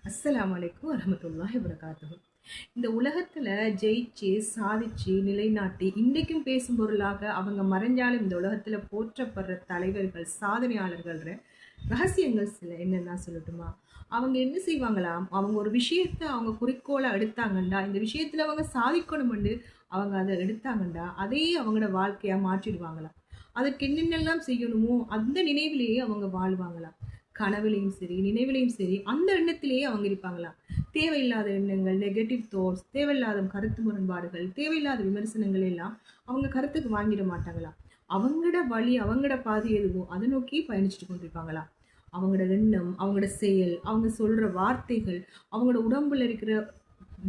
அஸ்ஸலாமு அலைக்கும் வரஹ்மத்துல்லாஹி வபரகாத்துஹு. இந்த உலகத்துல ஜெயிச்சு சாதிச்சு நிலைநாட்டி இன்றைக்கும் பேசும் பொருளாக அவங்க மறைஞ்சாலும் இந்த உலகத்துல போற்றப்படுற தலைவர்கள் சாதனையாளர்கள் ரகசியங்கள் சில என்னன்னா சொல்லட்டுமா? அவங்க என்ன செய்வாங்களாம், அவங்க ஒரு விஷயத்த அவங்க குறிக்கோளா எடுத்தாங்கண்டா, இந்த விஷயத்துல அவங்க சாதிக்கணும்னு அவங்க அதை எடுத்தாங்கண்டா, அதையே அவங்களோட வாழ்க்கையா மாற்றிடுவாங்களாம். அதற்கு என்னென்னலாம் செய்யணுமோ அந்த நினைவிலேயே அவங்க வாழ்வாங்களாம். கனவுலையும் சரி நினைவிலையும் சரி அந்த எண்ணத்திலேயே அவங்க இருப்பாங்களாம். தேவையில்லாத எண்ணங்கள், நெகட்டிவ் தாட்ஸ், தேவையில்லாத கருத்து முரண்பாடுகள், தேவையில்லாத விமர்சனங்கள் எல்லாம் அவங்க கருத்துக்கு வாங்கிட மாட்டாங்களாம். அவங்களோட வழி, அவங்களோட பாதை எதுவோ அதை நோக்கி பயணிச்சுட்டு கொண்டிருப்பாங்களாம். அவங்களோட எண்ணம், அவங்களோட செயல், அவங்க சொல்ற வார்த்தைகள், அவங்களோட உடம்புல இருக்கிற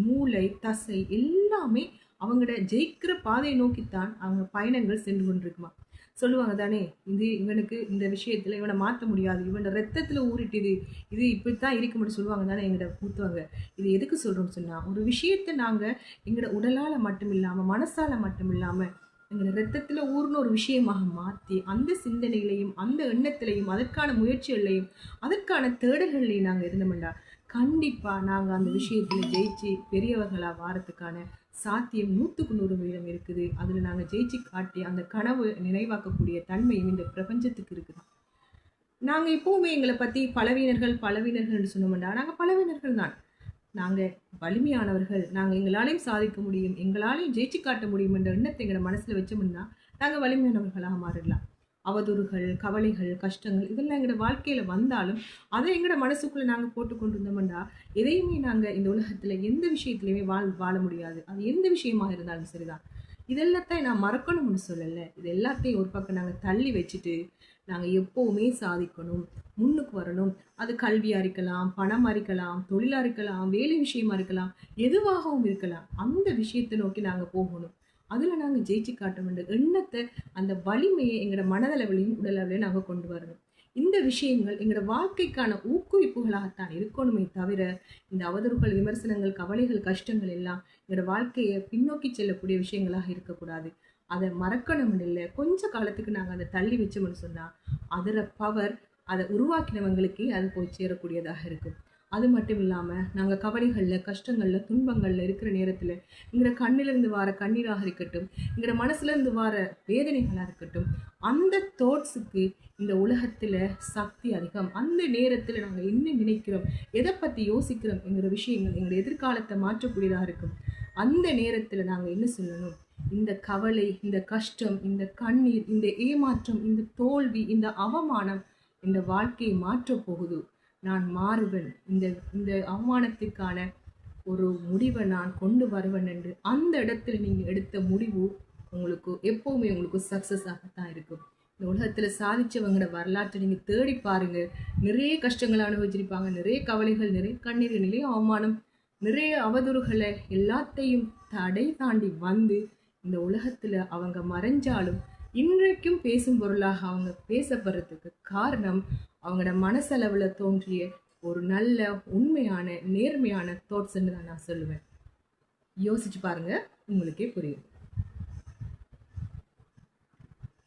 மூளை தசை எல்லாமே அவங்களோட ஜெயிக்கிற பாதையை நோக்கித்தான் அவங்க பயணங்கள் சென்று கொண்டிருக்குமா. சொல்லுவாங்க தானே, இது இவனுக்கு இந்த விஷயத்துல இவனை மாற்ற முடியாது, இவனோட ரத்தத்துல ஊறிட்டுது, இது இப்படித்தான் இருக்கும்னு சொல்லுவாங்க தானே எங்கட மூத்தவங்க. இது எதுக்கு சொல்றோம்னு சொன்னா, ஒரு விஷயத்த நாங்க எங்கட உடலால மட்டும் இல்லாம மனசால மட்டும் இல்லாம எங்களோட ரத்தத்துல ஊர்ன ஒரு விஷயமாக மாற்றி அந்த சிந்தனைகளையும் அந்த எண்ணத்திலையும் அதற்கான முயற்சிகளையும் அதற்கான தேடல்களையும் நாங்கள் இருந்தோம்டா கண்டிப்பா நாங்க அந்த விஷயத்துல ஜெயிச்சு பெரியவர்களா வாரத்துக்கான சாத்தியம் 100% இருக்குது. அதுல நாங்க ஜெயிச்சு காட்டி அந்த கனவு நினைவாக்கக்கூடிய தன்மையும் இந்த பிரபஞ்சத்துக்கு இருக்குது. நாங்க எப்பவுமே எங்களை பத்தி பலவீனர்கள் பலவீனர்கள் சொன்னோம்டா, நாங்க பலவீனர்கள் தான். நாங்க வலிமையானவர்கள், நாங்க எங்களாலையும் சாதிக்க முடியும், எங்களாலையும் ஜெயிச்சு காட்ட முடியும் என்ற எண்ணத்தை எங்களை மனசுல வச்சோம்னா நாங்க வலிமையானவர்களாக மாறிடலாம். அவதூறுகள், கவலைகள், கஷ்டங்கள் இதெல்லாம் எங்களோட வாழ்க்கையில வந்தாலும் அதை எங்களோட மனசுக்குள்ள நாங்க போட்டு கொண்டு இருந்தோம்னா எதையுமே நாங்க இந்த உலகத்துல எந்த விஷயத்திலயுமே வாழ முடியாது. அது எந்த விஷயமா இருந்தாலும் சரிதான். இதெல்லாத்தையும் நான் மறக்கணும்னு சொல்லல. இது எல்லாத்தையும் ஒரு பக்கம் நாங்க தள்ளி வச்சுட்டு நாங்க எப்பவுமே சாதிக்கணும், முன்னுக்கு வரணும். அது கல்வியா இருக்கலாம், பணமா இருக்கலாம், தொழிலா இருக்கலாம், வேலை விஷயமா இருக்கலாம், எதுவாகவும் இருக்கலாம். அந்த விஷயத்தை நோக்கி நாங்க போகணும். அதுல நாங்க ஜெயிச்சு காட்ட வேண்டும் எண்ணத்தை, அந்த வலிமையை எங்களோட மனதளவிலையும் உடலளவிலையும் நாங்க கொண்டு வரணும். இந்த விஷயங்கள் எங்களோட வாழ்க்கைக்கான ஊக்குவிப்புகளாகத்தான் இருக்கணுமே தவிர இந்த அவதூறுகள், விமர்சனங்கள், கவலைகள், கஷ்டங்கள் எல்லாம் எங்களோட வாழ்க்கையை பின்னோக்கி செல்லக்கூடிய விஷயங்களாக இருக்கக்கூடாது. அதை மறக்கணும்னு இல்லை, கொஞ்ச காலத்துக்கு நாங்கள் அதை தள்ளி வச்சோம்னு சொன்னா அதோட பவர் அதை உருவாக்கினவங்களுக்கே அது போய் சேரக்கூடியதாக இருக்கும். அது மட்டும் இல்லாமல் நாங்கள் கவலைகளில், கஷ்டங்களில், துன்பங்களில் இருக்கிற நேரத்தில் எங்களோட கண்ணிலிருந்து வர கண்ணீராக இருக்கட்டும், எங்களோட மனசுலேருந்து வர வேதனைகளாக இருக்கட்டும், அந்த தாட்ஸுக்கு இந்த உலகத்தில் சக்தி அதிகம். அந்த நேரத்தில் நாங்கள் என்ன நினைக்கிறோம், எதை பற்றி யோசிக்கிறோம் என்கிற விஷயங்கள் எங்களோட எதிர்காலத்தை மாற்றக்கூடியதாக இருக்கும். அந்த நேரத்தில் நாங்கள் என்ன சொல்லணும், இந்த கவலை, இந்த கஷ்டம், இந்த கண்ணீர், இந்த ஏமாற்றம், இந்த தோல்வி, இந்த அவமானம் இந்த வாழ்க்கையை மாற்றப் போகுது, நான் மாறுவேன், இந்த இந்த அவமானத்துக்கான ஒரு முடிவை நான் கொண்டு வருவேன் என்று அந்த இடத்துல நீங்க எடுத்த முடிவு உங்களுக்கு எப்பவுமே உங்களுக்கு சக்சஸ் ஆகத்தான் இருக்கும். இந்த உலகத்துல சாதிச்சவங்களோட வரலாற்றை நீங்க தேடி பாருங்க. நிறைய கஷ்டங்களை அனுபவிச்சிருப்பாங்க, நிறைய கவலைகள், நிறைய கண்ணீர், நிறைய அவமானம், நிறைய அவதூறுகளை எல்லாத்தையும் தடை தாண்டி வந்து இந்த உலகத்துல அவங்க மறைஞ்சாலும் இன்றைக்கும் பேசும் பொருளாக அவங்க பேசப்படுறதுக்கு காரணம் அவங்களோட மனசளவுல தோன்றிய ஒரு நல்ல உண்மையான நேர்மையான தாட்ஸ்ன்னு தான் நான் சொல்லுவேன். யோசிச்சு பாருங்க, உங்களுக்கே புரியும்.